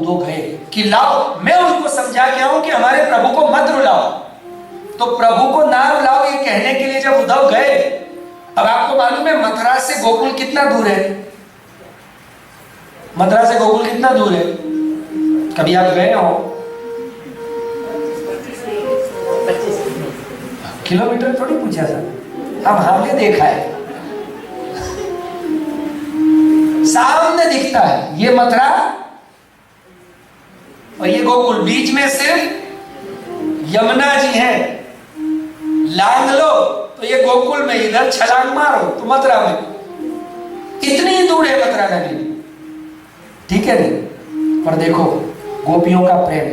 दो गए कि लाओ मैं उनको समझा के आऊं कि हमारे प्रभु को मत रुलाओ। तो प्रभु को ना रुलाओ ये कहने के लिए जब उद्धव गए, अब आपको मालूम है मथुरा से गोकुल कितना दूर है? मथुरा से गोकुल कितना दूर है? कभी आप गए हो? किलोमीटर थोड़ी पूछा था, अब हमने देखा है, सामने दिखता है ये मथुरा और ये गोकुल, बीच में सिर्फ यमुना जी है। लांग लो तो ये गोकुल में, इधर छलांग मारो तो मथुरा में। इतनी दूर है मथुरा नगरी, ठीक है नहीं? पर देखो गोपियों का प्रेम,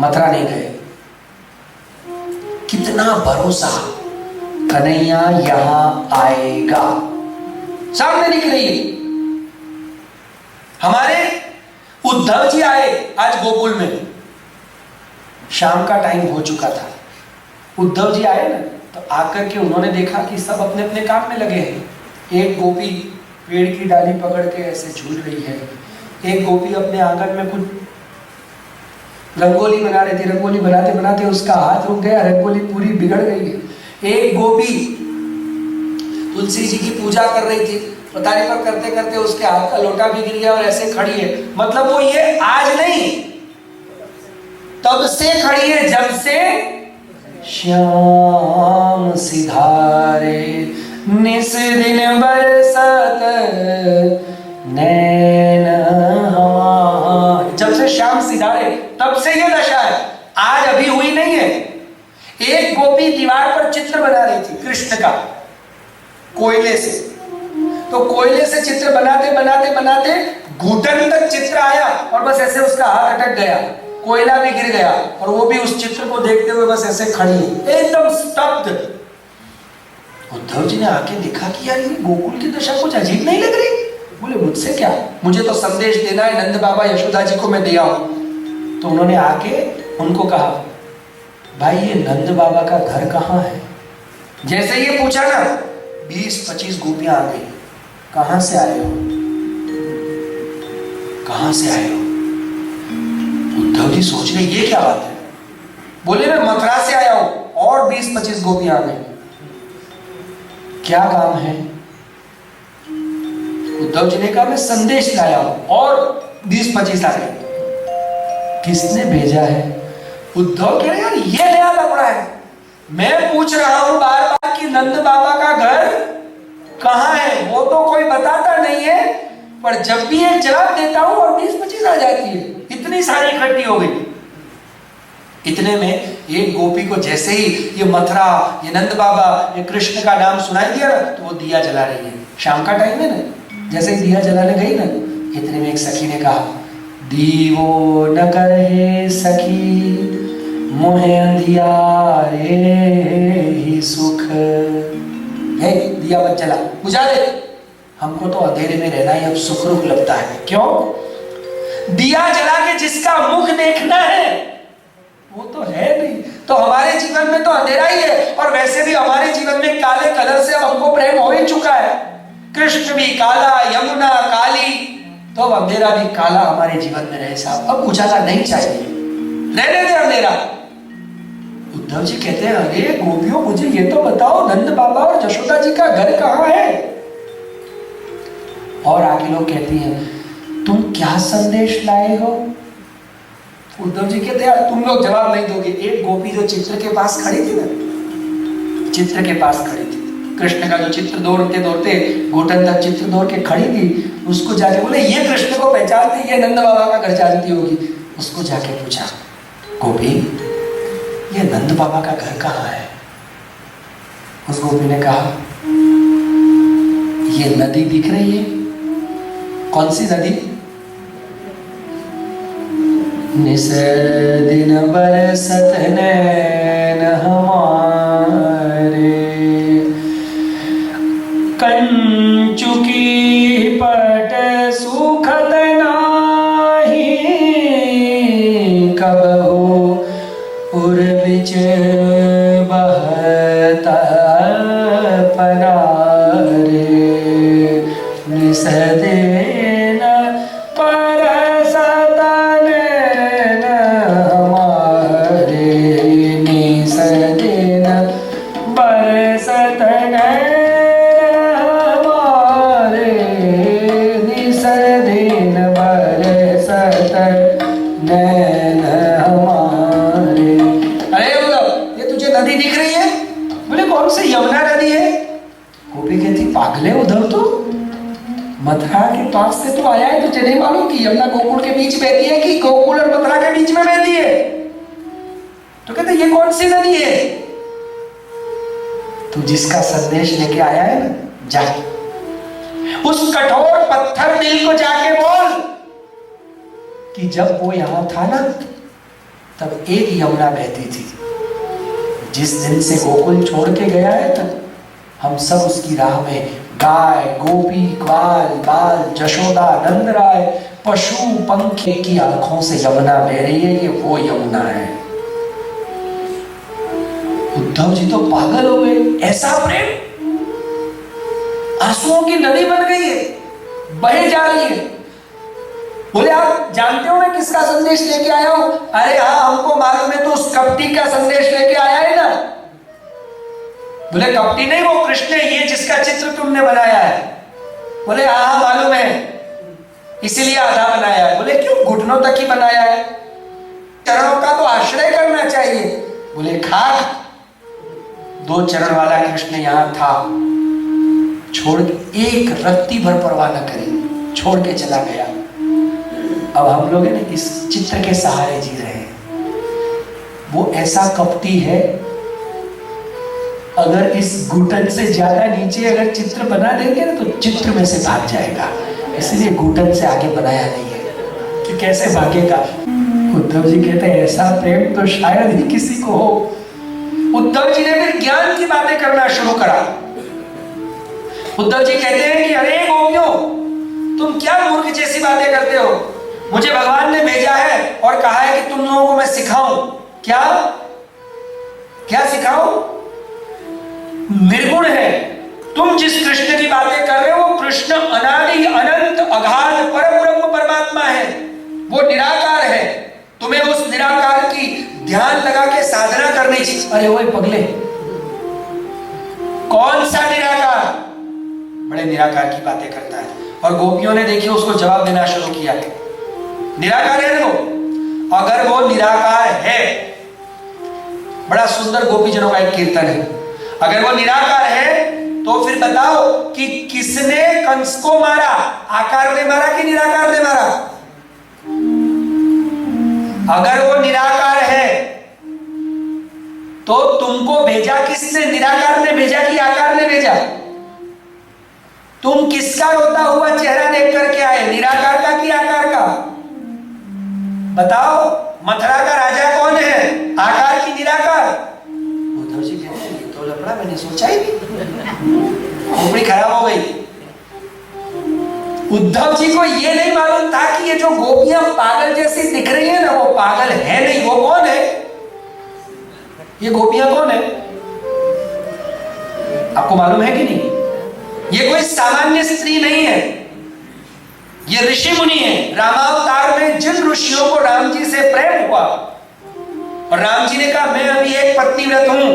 मथुरा नहीं गए, कितना भरोसा, कन्हैया यहां आएगा, सामने दिख रही है। हमारे उद्धव जी आए आज गोकुल में, शाम का टाइम हो चुका था। उद्धव जी आए ना, तो आकर के उन्होंने देखा कि सब अपने अपने काम में लगे हैं। एक गोपी पेड़ की डाली पकड़ के ऐसे झूल रही है, एक गोपी अपने आंगन में कुछ रंगोली बना रही थी, रंगोली बनाते बनाते उसका हाथ रुक गया, रंगोली पूरी बिगड़ गई है। एक गोपी तुलसी जी की पूजा कर रही थी, पता नहीं पर करते करते उसके हाथ का लोटा भी गिर गया और ऐसे खड़ी है। मतलब वो ये आज नहीं, तब से खड़ी है, जब से श्याम सिधारे निस दिन बरसत नैन हमारे, जब से श्याम सिधारे तब से ये दशा है, आज अभी हुई नहीं है। एक गोपी दीवार पर चित्र बना रही थी कृष्ण का कोयले से, तो कोयले से चित्र बनाते बनाते बनाते घुटन तक चित्र आया और बस ऐसे उसका हाथ अटक गया, कोयला भी गिर गया और वो भी उस चित्र को देखते हुए बस ऐसे खड़ी है, एकदम स्तब्ध। उद्धव जी ने आके देखा कि यार ये गोकुल की दशा कुछ अजीब नहीं लग रही। बोले मुझसे क्या, मुझे तो संदेश देना है, नंद बाबा यशोदा जी को मैं दे आऊं। तो उन्होंने आके उनको कहा, भाई ये नंद बाबा का घर कहाँ है? जैसे ये पूछा ना, 20-25 गोपियां आ गई। कहां से आए हो? कहां से आए हो? उद्धव जी सोच रहे ये क्या बात है। बोले मैं मथुरा से आया हूं, और 20-25 गोपियां आ गई। क्या काम है? उद्धव जी ने कहा मैं संदेश लाया हूं, और 20-25 आ गए। किसने भेजा है? उद्धव कह रहे यार ये नया लफड़ा है, मैं पूछ रहा हूं बार बार कि नंद बाबा का घर कहां है, वो तो कोई बताता नहीं है, पर जब भी एक जवाब देता हूं और 20-25 आ जाती है, इतनी सारी इकट्ठी हो गई। इतने में एक गोपी को जैसे ही ये मथुरा, ये नंद बाबा, ये कृष्ण का नाम सुनाई दिया ना, तो वो दिया जला रही है। शाम का टाइम है ना, जैसे ही दिया जलाने गई ना, इतने में एक सखी ने कहा, दीवो न करे सखी मोहे अंधियारे ही सुख। हे दिया मत जला, बुझा दे, हमको तो अंधेरे में रहना ही अब सुखरूप लगता है। क्यों? दिया जला के जिसका मुख देखना है वो तो है नहीं, तो हमारे जीवन में तो अंधेरा ही है। और वैसे भी हमारे जीवन में काले कलर से अब हमको प्रेम हो ही चुका है, कृष्ण भी काला, यमुना काली, तो अब अंधेरा भी काला हमारे जीवन में रहे साहब, अब उजाला नहीं चाहिए, रहने दे अंधेरा। उद्धव जी कहते हैं अरे गोपियों मुझे ये तो बताओ नंद बाबा और यशोदा जी का घर कहाँ है? और आगे लोग कहती हैं तुम क्या संदेश लाए हो? उद्धव जी कहते हैं तुम लोग जवाब नहीं दोगे। एक गोपी जो चित्र के पास खड़ी थी ना, चित्र के पास खड़ी थी, कृष्ण का जो चित्र दौड़ते दौड़ते घुटन तक चित्र दौड़ के खड़ी थी, उसको जाके बोले ये कृष्ण को पहचानती, ये नंद बाबा का घर जानती होगी। उसको जाके पूछा, गोपी ये नंद बाबा का घर कहाँ है? उस गोपी ने कहा ये नदी दिख रही है। कौन सी नदी? निस दिन बरसत नैन हमारे, कंचुकी पट सुखत नाही, कबहू उर्विच बहता पनारे, निस दिन से यमुना नदी है। गोपी कहती पागले उधर तो मथुरा के पास से तो आया है, तुझे नहीं मालूम कि यमुना गोकुल के बीच बहती है कि गोकुल और मथुरा के बीच में बहती है? तो कहते ये कौन सी नदी है? तू जिसका संदेश लेके आया है ना, जा उस कठोर पत्थर दिल को जाके बोल कि जब वो यहां था ना तब एक यमुना बहती थी। जिस दिन से गोकुल छोड़ के गया है तब हम सब उसकी राह में गाय, गोपी, ग्वाल, बाल, जशोदा, नंदराय, पशु, पंखे की आंखों से यमुना बह रही है। ये वो यमुना है। उद्धव जी तो पागल हो गए। ऐसा प्रेम आंसुओं की नदी बन गई है, बहे जा रही है। बोले आप जानते हो मैं किसका संदेश लेके आया हूं? अरे हाँ हमको मालूम है, तो उस कपटी का संदेश लेके आया है ना। बोले कपटी नहीं, वो कृष्ण है, ये जिसका चित्र तुमने बनाया है। बोले हाँ मालूम है, इसीलिए आधा बनाया है। बोले क्यों? घुटनों तक ही बनाया है, चरणों का तो आश्रय करना चाहिए। बोले खाक, 2 चरण वाला कृष्ण यहां था, छोड़ एक रत्ती भर परवाह न करी, छोड़ के चला गया। अब हम लोग है ना इस चित्र के सहारे जी रहे हैं। वो ऐसा कपटी है, अगर इस घुटन से ज्यादा नीचे अगर चित्र बना देंगे ना तो चित्र में से भाग जाएगा। इसलिए घुटन से आगे बनाया नहीं है कि कैसे भागेगा। उद्धव जी कहते हैं ऐसा प्रेम तो शायद ही किसी को हो। उद्धव जी ने फिर ज्ञान की बातें करना शुरू करा। उद्धव जी कहते हैं कि अरे गोपियों, तुम क्या मूर्ख जैसी बातें करते हो? मुझे भगवान ने भेजा है और कहा है कि तुम लोगों को मैं सिखाऊं। क्या क्या सिखाऊं? निर्गुण है। तुम जिस कृष्ण की बातें कर रहे हो वो कृष्ण अनादि अनंत अगाध परम ब्रह्म परमात्मा है, वो निराकार है। तुम्हें उस निराकार की ध्यान लगा के साधना करनी चाहिए। अरे वो पगले, कौन सा निराकार? बड़े निराकार की बातें करता है। और गोपियों ने देखिए उसको जवाब देना शुरू किया। निराकार है वो? अगर वो निराकार है, बड़ा सुंदर गोपीजनों का एक कीर्तन है, अगर वो निराकार है तो फिर बताओ कि किसने कंस को मारा? आकार ने मारा कि निराकार ने मारा? अगर वो निराकार है तो तुमको भेजा किसने? निराकार ने भेजा कि आकार ने भेजा? तुम किसका रोता हुआ चेहरा देख करके आए, निराकार का कि आकार का? बताओ, मथुरा का राजा कौन है, आकार की निराकार? उद्धव जी कहते हैं ये तो लफड़ा मैंने सोचा ही नहीं, खोपड़ी खराब हो गई। उद्धव जी को ये नहीं मालूम था कि ये जो गोपियां पागल जैसी दिख रही है ना, वो पागल है नहीं। वो कौन है? ये गोपियां कौन है? आपको मालूम है कि नहीं? ये कोई सामान्य स्त्री नहीं है, ये ऋषि मुनि है। रामावतार में जिन ऋषियों को राम जी से प्रेम हुआ और राम जी ने कहा मैं अभी एक पत्नी व्रत हूं,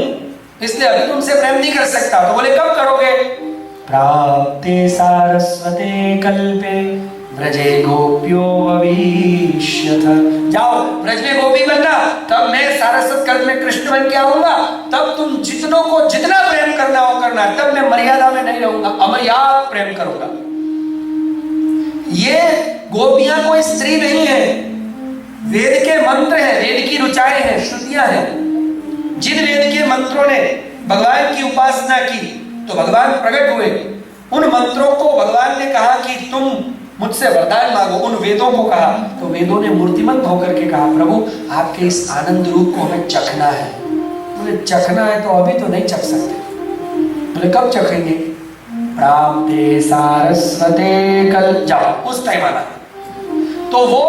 इसलिए अभी तुमसे प्रेम नहीं कर सकता। तो बोले कब करोगे? प्राप्ते सारस्वते कल्पे ब्रजे गोप्यो भविष्यथ। जाओ ब्रज में गोपी बनना, तब मैं सारस्वत कल्प में कृष्ण बन के आऊंगा। तब तुम जितनों को जितना प्रेम करना हो करना, तब मैं मर्यादा में नहीं रहूंगा, अमर्याद प्रेम करूंगा। ये गोपियां कोई स्त्री नहीं है, वेद के मंत्र हैं, वेद की रुचाएं हैं, श्रुतियां हैं। जिन वेद के मंत्रों ने भगवान की उपासना की तो भगवान प्रकट हुए। उन मंत्रों को भगवान ने कहा कि तुम मुझसे वरदान मांगो, उन वेदों को कहा तो वेदों ने मूर्तिमंत होकर के कहा प्रभु आपके इस आनंद रूप को हमें चखना है। बोले चखना है तो अभी तो नहीं चख सकते। बोले कब चखेंगे? प्राप्ते सारस्वते कल, जाओ उस टाइम आना। तो वो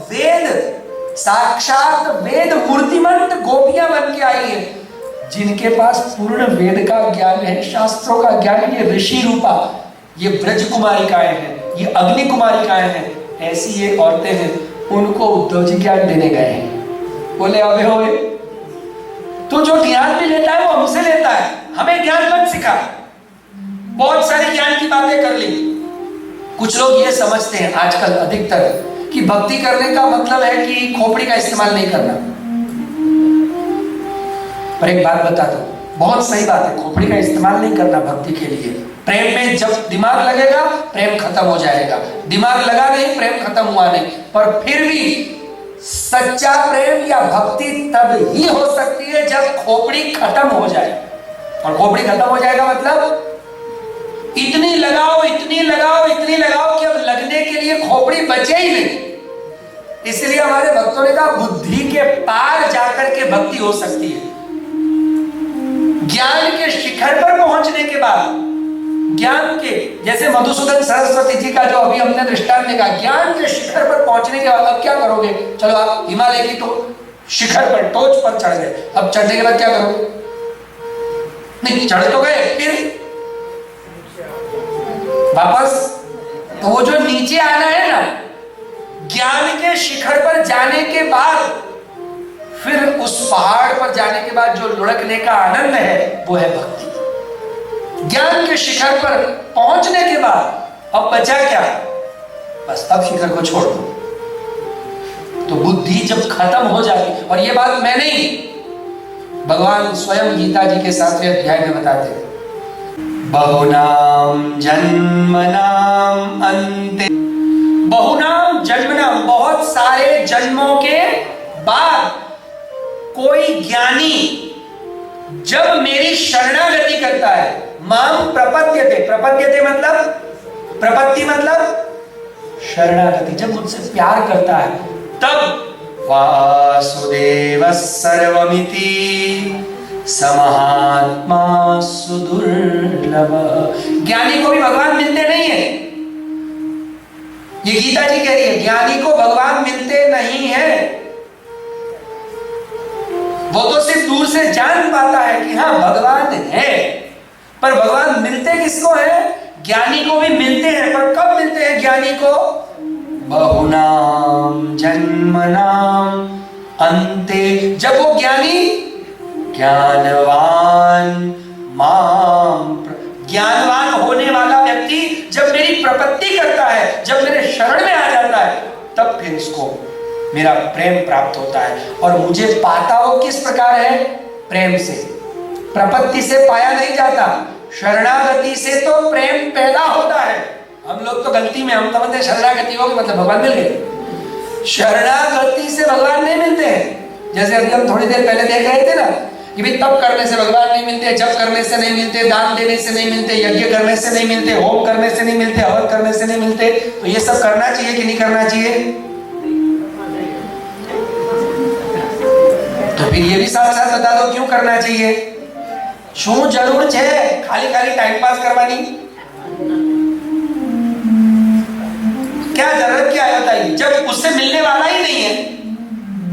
वेद साक्षात वेद मूर्तिमंत गोपियां बन के आई है, जिनके पास पूर्ण वेद का ज्ञान है, शास्त्रों का ज्ञान। ये ऋषि रूपा, ये ब्रज कुमारिकाएं हैं, ये अग्नि कुमारिकाएं हैं। ऐसी ये औरतें हैं, उनको उद्धव जी ज्ञान देने गए हैं। बोले अबे होए, तो जो ज्ञान भी लेता है वो हमसे लेता है, हमें ज्ञान मत सिखा। बहुत सारी ज्ञान की बातें कर ली। कुछ लोग ये समझते हैं आजकल अधिकतर कि भक्ति करने का मतलब है कि खोपड़ी का इस्तेमाल नहीं करना। पर एक बात बता दो, बहुत सही बात है, खोपड़ी का इस्तेमाल नहीं करना भक्ति के लिए। प्रेम में जब दिमाग लगेगा प्रेम खत्म हो जाएगा, दिमाग लगा नहीं प्रेम खत्म हुआ नहीं। पर फिर भी सच्चा प्रेम या भक्ति तब ही हो सकती है जब खोपड़ी खत्म हो जाए। और खोपड़ी खत्म हो जाएगा मतलब इतनी लगाओ इतनी लगाओ इतनी लगाओ कि अब लगने के लिए खोपड़ी बचे ही नहीं। इसलिए हमारे भक्तों ने कहा बुद्धि के पार जाकर के भक्ति हो सकती है। ज्ञान के शिखर पर पहुंचने के बाद, ज्ञान के जैसे मधुसूदन सरस्वती जी का जो अभी हमने दृष्टांत देखा, ज्ञान के शिखर पर पहुंचने के बाद अब क्या करोगे? चलो आप हिमालय की तो शिखर पर टोच पर चढ़ गए, अब चढ़ने के बाद क्या करोगे? नहीं, चढ़ तो गए, फिर वापस तो वो जो नीचे आना है ना, ज्ञान के शिखर पर जाने के बाद फिर उस पहाड़ पर जाने के बाद जो लुढ़कने का आनंद है वो है भक्ति। ज्ञान के शिखर पर पहुंचने के बाद अब बचा क्या? बस अब शिखर को छोड़ दो। तो बुद्धि जब खत्म हो जाती, और ये बात मैं नहीं, भगवान स्वयं गीता जी के 7वें अध्याय में बताते हैं, बहुनाम जन्मनाम अन्ते, बहुनाम जन्मनाम, बहुत सारे जन्मों के बाद कोई ज्ञानी जब मेरी शरणागति करता है, माम प्रपद्यते, प्रपद्यते मतलब, प्रपत्ति मतलब शरणागति, जब मुझसे प्यार करता है तब वासुदेव सर्वमिति समहात्मा सुदुर्लभ। ज्ञानी को भी भगवान मिलते नहीं है, ये गीता जी कह रही है, ज्ञानी को भगवान मिलते नहीं है। वो तो सिर्फ दूर से जान पाता है कि हाँ भगवान है, पर भगवान मिलते किसको है? ज्ञानी को भी मिलते हैं, पर कब मिलते हैं ज्ञानी को? बहुनाम जन्मनाम अन्ते, जब वो ज्ञानी ज्ञानवान माम, ज्ञानवान होने वाला व्यक्ति जब मेरी प्रपत्ति करता है, जब मेरे शरण में आ जाता है, तब फिर इसको मेरा प्रेम प्राप्त होता है। और मुझे पाता वो किस प्रकार है? प्रेम से। प्रपत्ति से पाया नहीं जाता, शरणागति से तो प्रेम पैदा होता है। हम लोग तो गलती में हम समझते हैं शरणागति होगी मतलब भगवान मिल गए। शरणागति से भगवान नहीं मिलते हैं। जैसे अभी हम थोड़ी देर पहले देख रहे थे ना कि भाई तप करने से भगवान नहीं मिलते, जप करने से नहीं मिलते, दान देने से नहीं मिलते, यज्ञ करने से नहीं मिलते, होम करने से नहीं मिलते, हवन करने से नहीं मिलते। तो ये सब करना चाहिए कि नहीं करना चाहिए? तो फिर ये भी साथ साथ बता दो क्यों करना चाहिए? शू जरूर है खाली खाली टाइम पास करवानी? क्या जरूरत क्या है बताइए, जब उससे मिलने वाला ही नहीं है।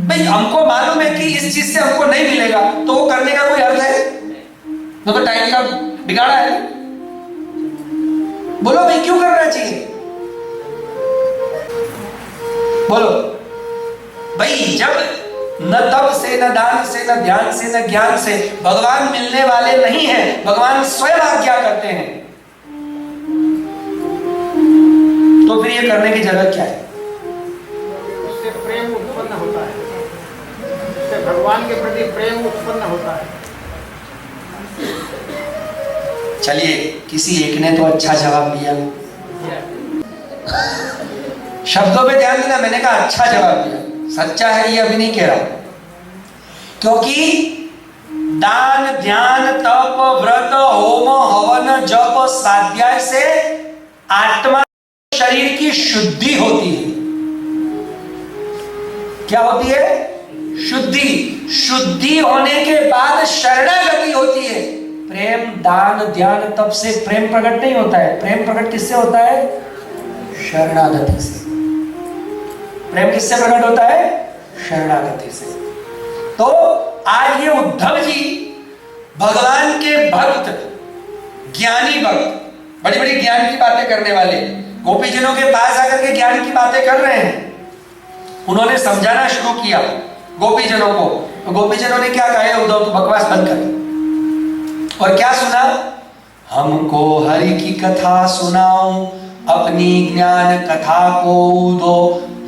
भाई हमको मालूम है कि इस चीज से हमको नहीं मिलेगा, तो वो करने का कोई अर्थ है? तो टाइम का बिगाड़ा है। बोलो भाई क्यों करना चाहिए? बोलो भाई, जब न तप से, न दान से, न ध्यान से, न ज्ञान से भगवान मिलने वाले नहीं हैं, भगवान स्वयं आज्ञा करते हैं, तो फिर ये करने की जरूरत क्या है? उससे प्रेम उत्पन्न होता है, उससे भगवान के प्रति प्रेम उत्पन्न होता है। चलिए किसी एक ने तो अच्छा जवाब दिया। शब्दों पे ध्यान देना, मैंने कहा अच्छा जवाब दिया, सच्चा है ये अभी नहीं कह रहा। क्योंकि दान ध्यान तप व्रत होम हवन जप स्वाध्याय से आत्मा शरीर की शुद्धि होती है। क्या होती है? शुद्धि। शुद्धि होने के बाद शरणागति होती है। प्रेम दान ध्यान तप से प्रेम प्रकट नहीं होता है। प्रेम प्रकट किससे होता है? शरणागति से। प्रेम किससे प्रकट होता है? शरणागति से। तो आज ये उद्धव जी भगवान के भक्त, ज्ञानी भक्त, बड़ी बड़ी ज्ञान की बातें करने वाले गोपीजनों के पास आकर के ज्ञान की बातें कर रहे हैं। उन्होंने समझाना शुरू किया गोपीजनों को, तो गोपीजनों ने क्या कहा? उद्धव तो बकवास बंद कर। और क्या सुना? हमको हरि की कथा सुनाओ, अपनी ज्ञान कथा को दो,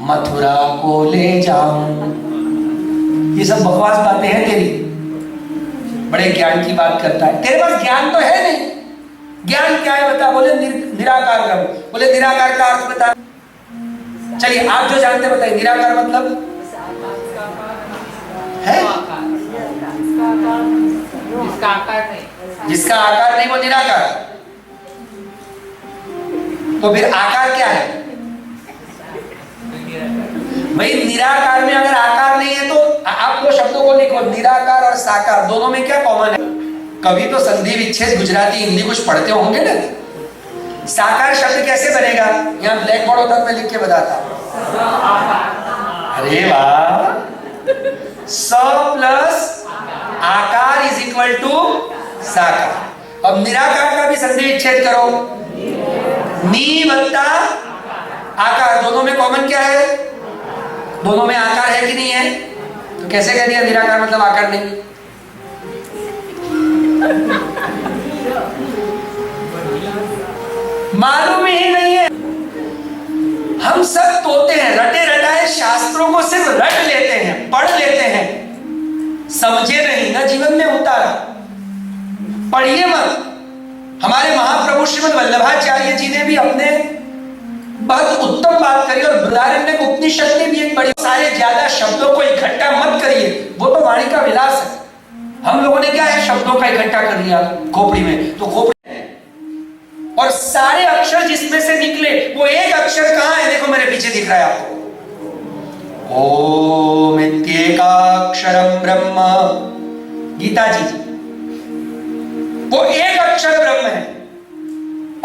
मथुरा को ले जाऊं। ये सब बकवास बातें हैं तेरी। बड़े ज्ञान की बात करता है। तेरे पास ज्ञान तो है नहीं। ज्ञान क्या है बता? बोले निराकार ब्रह्म। बोले निराकार का अर्थ बता। चलिए आप जो जानते बताइए, निराकार मतलब है जिसका आकार नहीं वो निराकार। तो फिर आकार क्या है भाई? निराकार में अगर आकार नहीं है तो आप दो शब्दों को लिखो, निराकार और साकार, दोनों में क्या कॉमन है? कभी तो संधि विच्छेद गुजराती हिंदी कुछ पढ़ते होंगे ना। साकार शब्द कैसे बनेगा? यहाँ ब्लैक बोर्ड होता मैं लिख के बताता। अरे वाह, स प्लस आकार इज इक्वल टू साकार। अब निराकार का भी संधि विच्छेद करो, नी बत्ता आकार, दोनों में कॉमन क्या है? दोनों में आकार है कि नहीं है? तो कैसे कह दिया निराकार मतलब आकार नहीं? मालूम ही नहीं है। हम सब तोते हैं, रटे रटाए शास्त्रों को सिर्फ रट लेते हैं, पढ़ लेते हैं, समझे नहीं, ना जीवन में उतारा। पढ़िए मत। हमारे महाप्रभु श्रीमद् वल्लभाचार्य जी ने भी अपने बहुत उत्तम बात करी, और बृहदारण्यक उपनिषद ने भी एक बड़ी, सारे ज्यादा शब्दों को इकट्ठा मत करिए, वो तो वाणी का विलास है। हम लोगों ने क्या है, शब्दों का इकट्ठा कर दिया खोपड़ी में, तो खोपड़ी और सारे अक्षर जिसमें से निकले वो एक अक्षर कहां है? देखो मेरे पीछे दिख रहा है आपको, ओम इत्येकाक्षरम ब्रह्म, गीता जी, वो एक अक्षर ब्रह्म है।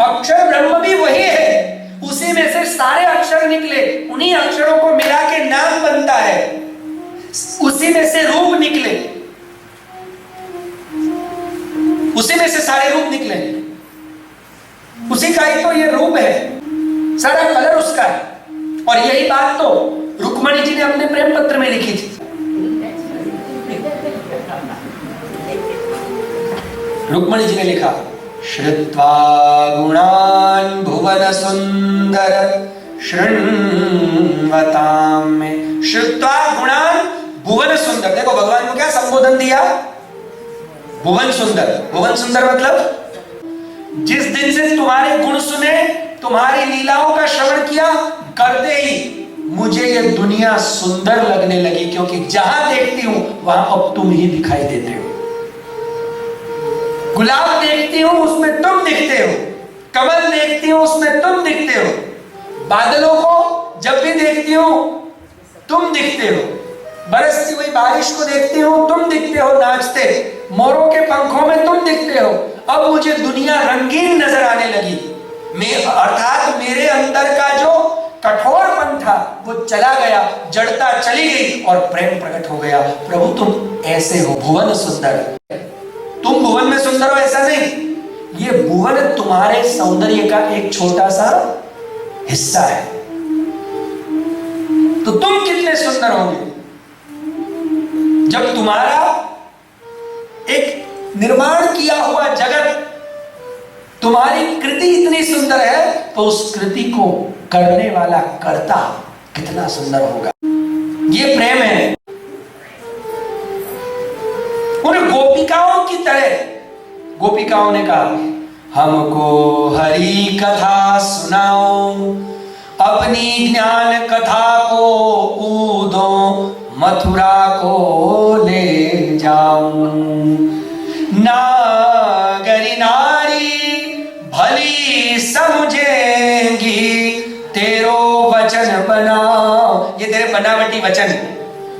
अक्षर ब्रह्म भी वही है, उसी में से सारे अक्षर निकले, उन्हीं अक्षरों को मिला के नाम बनता है, उसी में से रूप निकले, उसी में से सारे रूप निकले, उसी का ही तो ये रूप है, सारा कलर उसका है। और यही बात तो रुक्मणी जी ने अपने प्रेम पत्र में लिखी थी। रुक्मणी जी ने लिखा, श्रुत्वा गुणान् भुवन सुंदर शृण्वताम् में। श्रुत्वा गुणान् भुवन सुंदर, देखो भगवान को क्या संबोधन दिया? भुवन सुंदर। भुवन सुंदर मतलब जिस दिन से तुम्हारे गुण सुने, तुम्हारी लीलाओं का श्रवण किया, करते ही मुझे ये दुनिया सुंदर लगने लगी, क्योंकि जहां देखती हूं वहां अब तुम ही दिखाई देते हो। गुलाब देखती हूं उसमें तुम दिखते हो, कमल देखती हूं उसमें तुम दिखते हो, बादलों को जब भी देखती हूं तुम दिखते हो, बरसती हुई बारिश को देखती हूं तुम दिखते हो नाचते, मोरों के पंखों में तुम दिखते हो। अब मुझे दुनिया रंगीन नजर आने लगी, अर्थात मेरे अंदर का जो कठोरपन था वो चला गया, जड़ता चली गई और प्रेम प्रकट हो गया। प्रभु तुम ऐसे हो, भुवन सुंदर। तुम भुवन में सुंदर हो ऐसा नहीं, ये भुवन तुम्हारे सौंदर्य का एक छोटा सा हिस्सा है। तो तुम कितने सुंदर होंगे जब तुम्हारा एक निर्माण किया हुआ जगत, तुम्हारी कृति इतनी सुंदर है, तो उस कृति को करने वाला कर्ता कितना सुंदर होगा। ये प्रेम है। उन गोपिकाओं की तरह गोपिकाओं ने कहा, हमको हरि कथा सुनाओ, अपनी ज्ञान कथा को ऊदो, मथुरा को ले जाऊं। नागरी नारी भली समझेंगी, तेरो वचन बनाओ। ये तेरे बनावटी वचन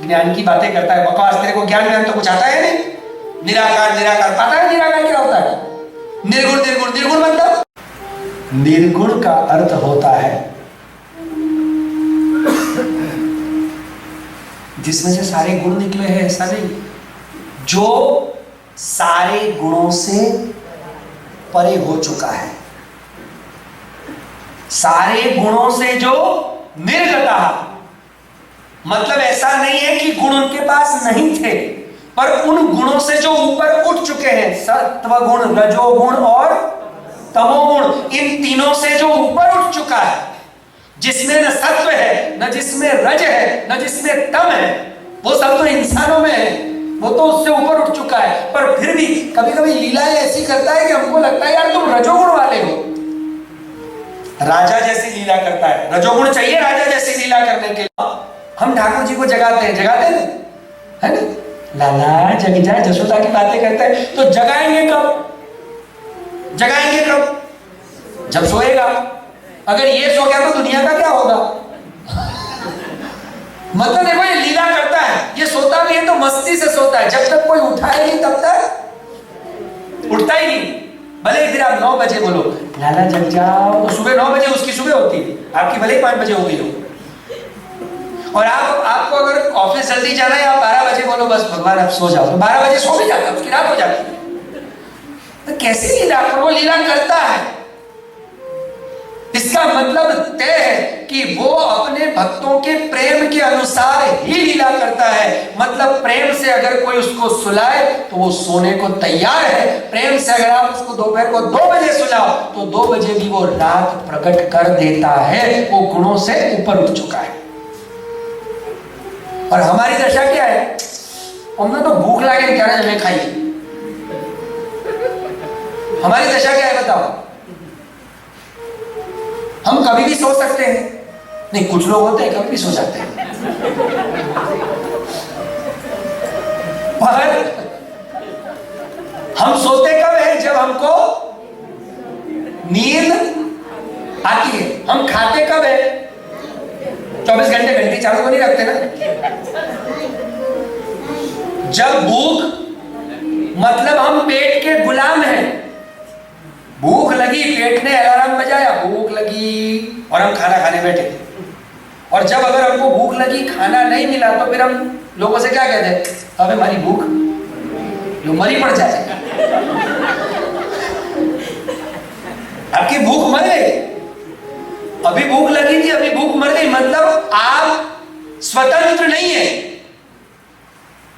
ज्ञान की बातें करता है, बकवास। तेरे को ज्ञान तो कुछ आता है नहीं। निराकार निराकार पता है निराकार क्या होता है? निर्गुण निर्गुण निर्गुण मतलब निर्गुण का अर्थ होता है जिसमें से सारे गुण निकले हैं, ऐसा नहीं, जो सारे गुणों से परे हो चुका है, सारे गुणों से जो निर्गता। मतलब ऐसा नहीं है कि गुण उनके पास नहीं थे, पर उन गुणों से जो ऊपर उठ चुके हैं, सत्व गुण, रजोगुण और तमोगुण, इन तीनों से जो ऊपर उठ चुका है, जिसमें न सत्व है, न जिसमें रज है, न जिसमें तम है, वो सब तो इंसानों में है। वो तो उससे ऊपर उठ चुका है, पर फिर भी कभी कभी लीलाएं ऐसी करता है कि हमको लगता है यार तुम रजोगुण वाले हो। राजा जैसी लीला करता है, रजोगुण चाहिए राजा जैसी लीला करने के लिए। हम ठाकुर जी को जगाते हैं, जगाते हैं है ना, लाला जग जाए जसोदा की बातें करते हैं, तो जगाएंगे कब? जगाएंगे कब? जब सोएगा। अगर ये सो गया तो दुनिया का क्या होगा? मतलब देखो ये लीला करता है, ये सोता भी है तो मस्ती से सोता है, जब तक कोई उठाए नहीं तब तक उठता ही नहीं। भले फिर आप 9 बजे बोलो लाला जग जाओ, तो सुबह 9 बजे उसकी सुबह होती है, आपकी भले ही 5 बजे हो गई हो। और आपको अगर ऑफिस जल्दी जाना है, आप 12 बजे बोलो बस भगवान अब सो जाओ, तो 12 बजे सो भी जाता है, उसकी रात हो जाती है। तो कैसी लीला? वो लीला करता है। इसका मतलब तय है कि वो अपने भक्तों के प्रेम के अनुसार ही लीला करता है। मतलब प्रेम से अगर कोई उसको सुलाए तो वो सोने को तैयार है। प्रेम से अगर आप उसको दोपहर को 2 बजे सुलाओ तो 2 बजे भी वो रात प्रकट कर देता है। वो गुणों से ऊपर उठ चुका है। और हमारी दशा क्या है? हमने तो भूख लगे क्या हमें खाइए। हमारी दशा क्या है बताओ? हम कभी भी सो सकते हैं, नहीं कुछ लोग होते हैं कभी भी सो जाते हैं, पर हम सोते कब है? जब हमको नींद आती है। हम खाते कब है? 24 घंटे घंटी चालू तो नहीं रखते ना। जब भूख, मतलब हम पेट के गुलाम हैं। भूख लगी, पेट ने अलार्म बजाया, भूख लगी और हम खाना खाने बैठे। और जब अगर हमको भूख लगी, खाना नहीं मिला, तो फिर हम लोगों से क्या कहते हैं? अबे हमारी भूख, जो मरी पड़ जाए। आपकी भूख मर गई, अभी भूख लगी थी, अभी भूख मर गई। मतलब आप स्वतंत्र नहीं है,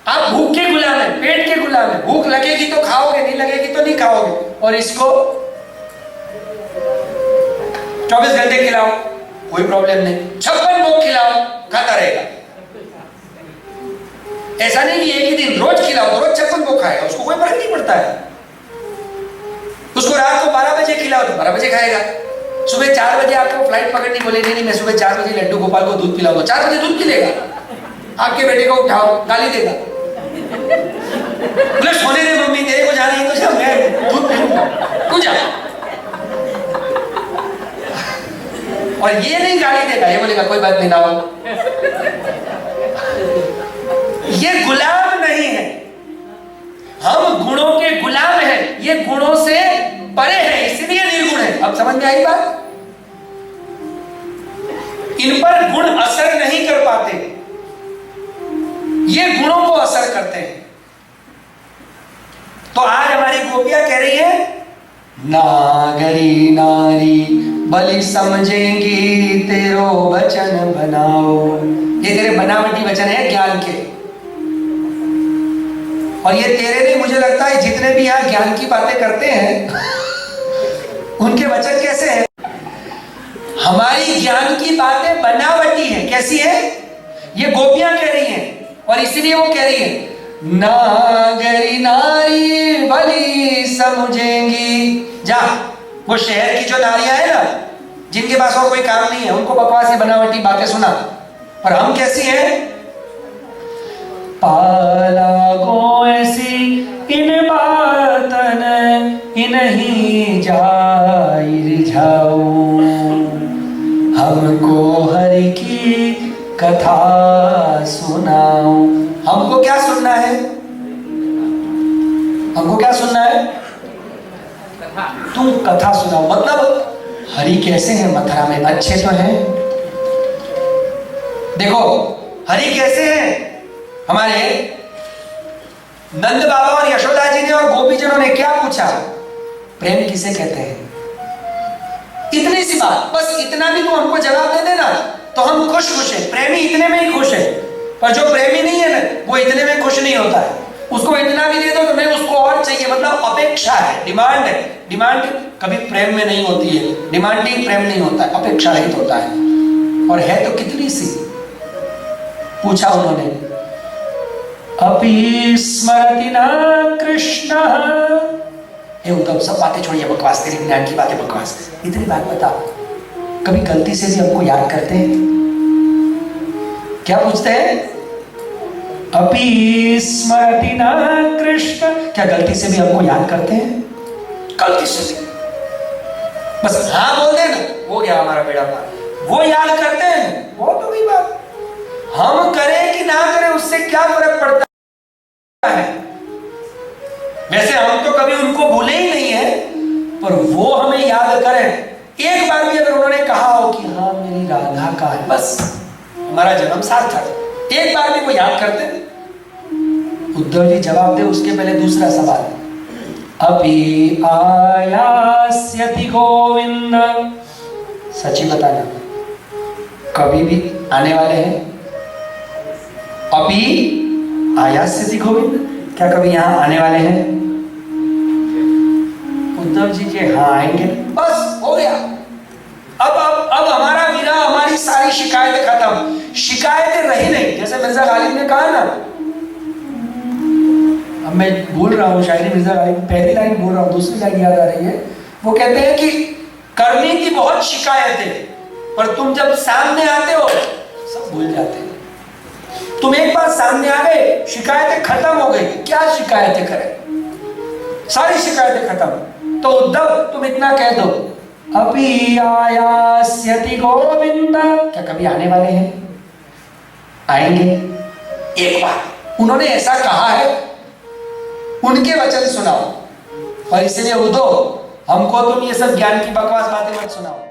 आप भूख के गुलाम है, पेट के गुलाम है। भूख लगेगी तो खाओगे, नहीं लगेगी तो नहीं खाओगे। और इसको 24 घंटे खिलाओ, कोई प्रॉब्लम नहीं। 56 भोग खिलाओ, खाता रहेगा। ऐसा नहीं कि एक ही दिन, रोज खिलाओ तो रोज 56 भोग खाएगा, उसको कोई फर्क नहीं पड़ता है। उसको रात को 12 बजे खिलाओ तो 12 बजे खाएगा। सुबह 4 बजे आपको फ्लाइट पकड़नी, बोले नहीं मैं सुबह 4 बजे लड्डू गोपाल को दूध पिलाऊंगा, 4 बजे दूध पिलेगा। आपके बेटे को उठाओ, गाली देगा, बोले सोने दे मम्मी, तेरे को जाना है तो जा, मैं दूध पीऊंगा, तू जा। और ये नहीं गाली देगा, ये बोलेगा कोई बात नहीं लाओ। ये गुलाम नहीं है, हम गुणों के गुलाम हैं। ये गुणों से परे है, इसलिए निर्गुण है। अब समझ में आई बात? इन पर गुण असर नहीं कर पाते, ये गुणों को असर करते हैं। तो आज हमारी गोपियां कह रही है, नागरी नारी बलि समझेंगी तेरो वचन बनाओ। ये तेरे बनावटी वचन है ज्ञान के, और ये तेरे नहीं, मुझे लगता है जितने भी यहाँ ज्ञान की बातें करते हैं उनके वचन कैसे हैं? हमारी ज्ञान की बातें बनावटी है। कैसी है? ये गोपियां कह रही हैं, और इसीलिए वो कह रही है नागरी नारी बलि समझेंगी। जा, वो शहर की जो नारियां है ना, जिनके पास और कोई काम नहीं है, उनको बकवासी बनावटी बातें सुना। और हम कैसी हैं? पाला गो ऐसी इन बातन इन्हीं जाई रिझाओ, हमको हरि की कथा सुनाओ। हमको क्या सुनना है? हमको क्या सुनना है? तुम कथा सुनाओ। मतलब हरि कैसे हैं मथुरा में? अच्छे तो हैं। देखो हरि कैसे हैं। हमारे नंद बाबा और यशोदा जी ने और गोपीजनों ने क्या पूछा? प्रेम किसे कहते हैं? इतनी सी बात, बस इतना भी तो हमको जवाब दे देना तो हम खुश खुश है। प्रेमी इतने में ही खुश है, पर जो प्रेमी नहीं है ना, वो इतने में खुश नहीं होता है। उसको इतना भी दे दो तो नहीं, उसको और चाहिए। मतलब अपेक्षा है, डिमांड है। डिमांड कभी प्रेम में नहीं होती है। डिमांडिंग प्रेम नहीं होता है, अपेक्षा रहित होता है। और है तो कितनी सी। पूछा उन्होंने, अपि स्मरति न कृष्ण। ये उद्धव सब बातें छोड़िए, बकवास, तेरी ज्ञान की बातें बकवास। इतनी बात बता, कभी गलती से भी हमको याद करते हैं? क्या पूछते हैं? अपि स्मरति न कृष्ण, क्या गलती से भी हमको याद करते हैं? गलती से भी बस हाँ बोल दे ना, हो गया हमारा बेड़ा पार। वो याद करते हैं, बहुत हो गई बात। हम करें कि ना करें उससे क्या फर्क पड़ता है? वैसे हम तो कभी उनको भूले ही नहीं है, पर वो हमें याद करें। एक बार भी अगर उन्होंने कहा हो कि हाँ मेरी राधा का है, बस हमारा जन्म सार्थक। एक बार भी वो याद करते। उद्धव जी जवाब दे, उसके पहले दूसरा सवाल। अभी आयास्यति गोविंद, सच्ची बताना, कभी भी आने वाले हैं? अभी आयास्यति गोविंद, क्या कभी यहां आने वाले हैं? उद्धव जी के हाँ आएंगे, बस हो गया। अब हमारा विरह, हमारी सारी शिकायतें खत्म। शिकायतें रही नहीं, जैसे मिर्जा गालिब ने कहा ना। अब मैं भूल रहा हूँ शायरी मिर्जा गालिब, पहली लाइन भूल रहा हूँ, दूसरी लाइन याद आ रही है। वो कहते हैं कि करने की बहुत शिकायतें, पर तुम जब सामने आते हो सब भूल जाते हो। तुम एक बार सामने आ गए, शिकायतें खत्म हो गई। क्या शिकायतें करें? सारी शिकायतें खत्म। तो उद्धव तुम इतना कह दो, अभी आयास्यति गोविंद, क्या कभी आने वाले हैं? आएंगे एक बार। उन्होंने ऐसा कहा है, उनके वचन सुनाओ। और इसलिए उद्धव, हमको तुम ये सब ज्ञान की बकवास बातें मत सुनाओ।